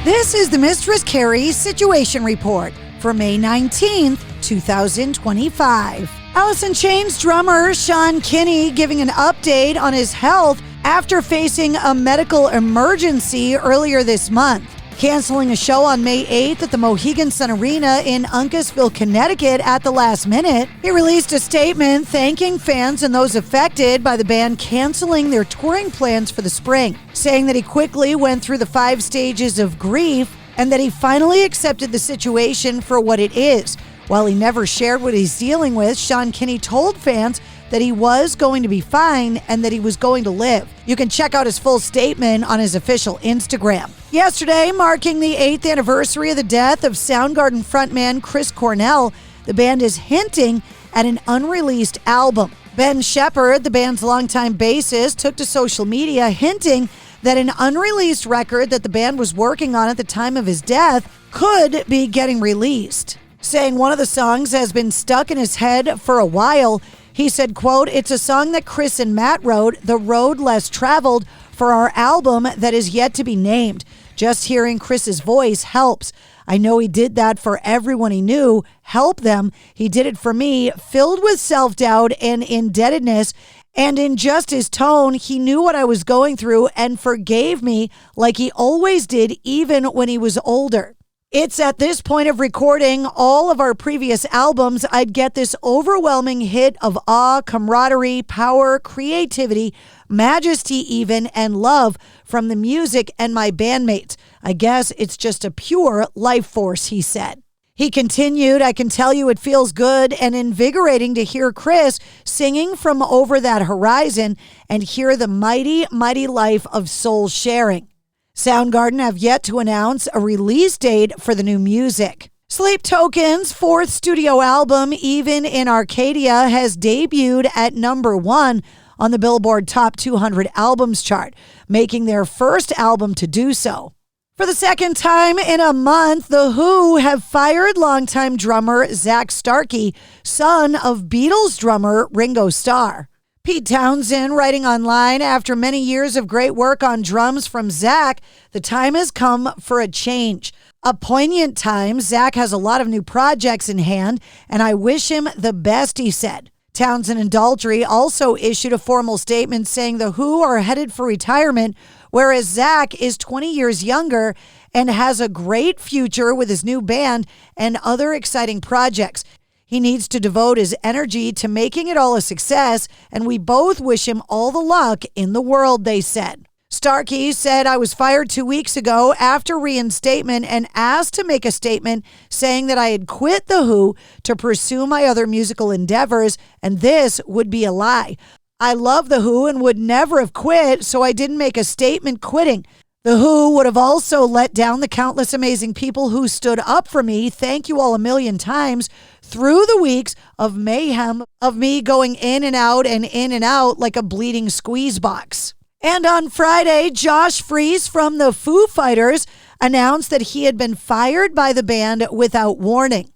This is the Mistress Carrie Situation Report for May 19th, 2025. Alice in Chains drummer Sean Kinney giving an update on his health after facing a medical emergency earlier this month. Canceling a show on May 8th at the Mohegan Sun Arena in Uncasville, Connecticut at the last minute, he released a statement thanking fans and those affected by the band canceling their touring plans for the spring, saying that he quickly went through the 5 stages of grief and that he finally accepted the situation for what it is. While he never shared what he's dealing with, Sean Kinney told fans that he was going to be fine and that he was going to live. You can check out his full statement on his official Instagram. Yesterday, marking the 8th anniversary of the death of Soundgarden frontman Chris Cornell, the band is hinting at an unreleased album. Ben Shepherd, the band's longtime bassist, took to social media hinting that an unreleased record that the band was working on at the time of his death could be getting released. Saying one of the songs has been stuck in his head for a while, he said, quote, "It's a song that Chris and Matt wrote, The Road Less Traveled, for our album that is yet to be named. Just hearing Chris's voice helps. I know he did that for everyone he knew, help them. He did it for me, filled with self-doubt and indebtedness. And in just his tone, he knew what I was going through and forgave me like he always did, even when he was older. It's at this point of recording all of our previous albums, I'd get this overwhelming hit of awe, camaraderie, power, creativity, majesty even, and love from the music and my bandmates. I guess it's just a pure life force," he said. He continued, "I can tell you it feels good and invigorating to hear Chris singing from over that horizon and hear the mighty, mighty life of soul sharing." Soundgarden have yet to announce a release date for the new music. Sleep Token's 4th studio album, Even in Arcadia, has debuted at number 1 on the Billboard Top 200 Albums chart, making their first album to do so. For the second time in a month, The Who have fired longtime drummer Zach Starkey, son of Beatles drummer Ringo Starr. Pete Townsend writing online, after many years of great work on drums from Zach, the time has come for a change. A poignant time. Zach has a lot of new projects in hand, and I wish him the best, he said. Townsend and Daltrey also issued a formal statement saying The Who are headed for retirement, whereas Zach is 20 years younger and has a great future with his new band and other exciting projects. He needs to devote his energy to making it all a success, and we both wish him all the luck in the world, they said. Starkey said, "I was fired 2 weeks ago after reinstatement and asked to make a statement saying that I had quit The Who to pursue my other musical endeavors, and this would be a lie. I love The Who and would never have quit, so I didn't make a statement quitting. The Who would have also let down the countless amazing people who stood up for me. Thank you all a million times through the weeks of mayhem of me going in and out like a bleeding squeeze box." And on Friday, Josh Freese from the Foo Fighters announced that he had been fired by the band without warning.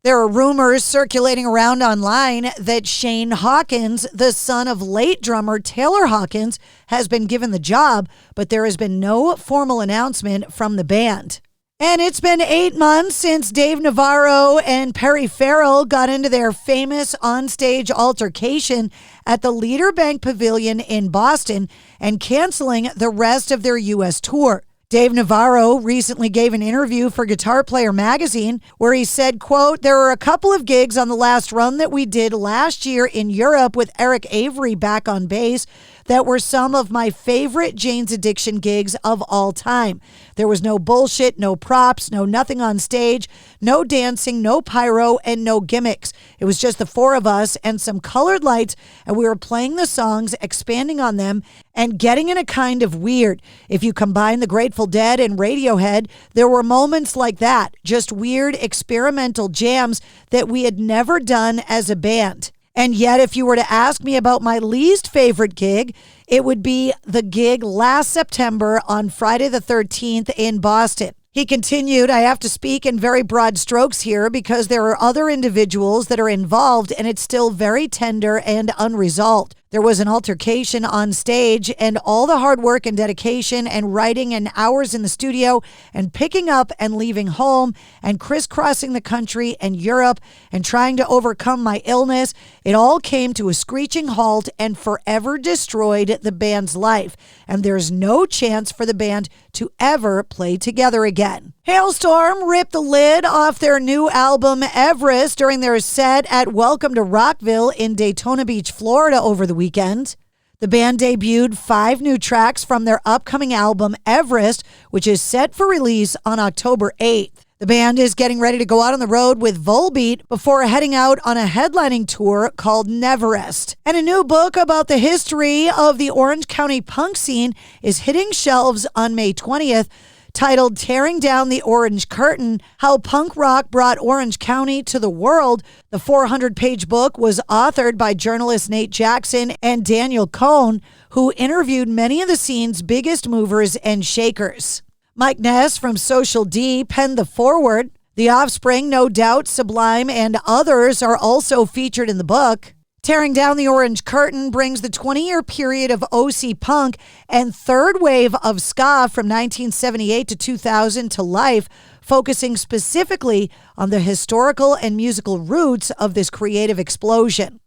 There are rumors circulating around online that Shane Hawkins, the son of late drummer Taylor Hawkins, has been given the job, but there has been no formal announcement from the band. And it's been 8 months since Dave Navarro and Perry Farrell got into their famous onstage altercation at the Leader Bank Pavilion in Boston and canceling the rest of their U.S. tour. Dave Navarro recently gave an interview for Guitar Player magazine where he said, quote, "There are a couple of gigs on the last run that we did last year in Europe with Eric Avery back on bass that were some of my favorite Jane's Addiction gigs of all time. There was no bullshit, no props, no nothing on stage, no dancing, no pyro, and no gimmicks. It was just the 4 of us and some colored lights, and we were playing the songs, expanding on them, and getting in a kind of weird. If you combine the Grateful Dead and Radiohead, there were moments like that, just weird experimental jams that we had never done as a band. And yet, if you were to ask me about my least favorite gig, it would be the gig last September on Friday the 13th in Boston." He continued, "I have to speak in very broad strokes here because there are other individuals that are involved and it's still very tender and unresolved. There was an altercation on stage, and all the hard work and dedication and writing and hours in the studio and picking up and leaving home and crisscrossing the country and Europe and trying to overcome my illness, it all came to a screeching halt and forever destroyed the band's life. And there's no chance for the band to ever play together again. Hailstorm ripped the lid off their new album Everest during their set at Welcome to Rockville in Daytona Beach, Florida over the weekend. The band debuted 5 new tracks from their upcoming album Everest, which is set for release on October 8th. The band is getting ready to go out on the road with Volbeat before heading out on a headlining tour called Neverest. And a new book about the history of the Orange County punk scene is hitting shelves on May 20th, titled Tearing Down the Orange Curtain, How Punk Rock Brought Orange County to the World. The 400-page book was authored by journalists Nate Jackson and Daniel Cohn, who interviewed many of the scene's biggest movers and shakers. Mike Ness from Social D penned the foreword. The Offspring, No Doubt, Sublime, and others are also featured in the book. Tearing Down the Orange Curtain brings the 20-year period of OC punk and third wave of ska from 1978 to 2000 to life, focusing specifically on the historical and musical roots of this creative explosion.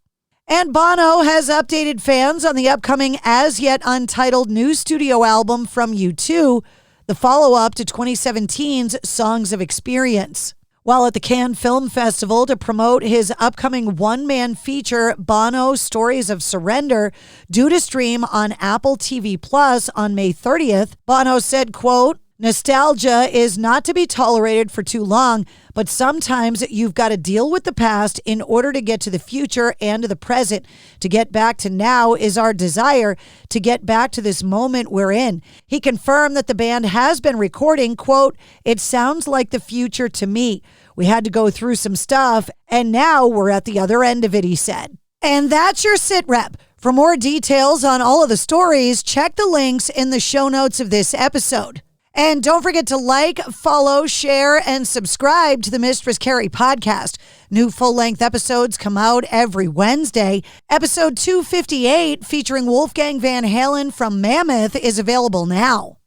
And Bono has updated fans on the upcoming as-yet untitled new studio album from U2, the follow-up to 2017's Songs of Experience. While at the Cannes Film Festival to promote his upcoming one-man feature, Bono Stories of Surrender, due to stream on Apple TV Plus on May 30th, Bono said, quote, "Nostalgia is not to be tolerated for too long, but sometimes you've got to deal with the past in order to get to the future and to the present. To get back to now is our desire, to get back to this moment we're in." He confirmed that the band has been recording, quote, "It sounds like the future to me. We had to go through some stuff, and now we're at the other end of it," he said. And that's your sit rep. For more details on all of the stories, check the links in the show notes of this episode. And don't forget to like, follow, share, and subscribe to the Mistress Carrie Podcast. New full-length episodes come out every Wednesday. Episode 258, featuring Wolfgang Van Halen from Mammoth, is available now.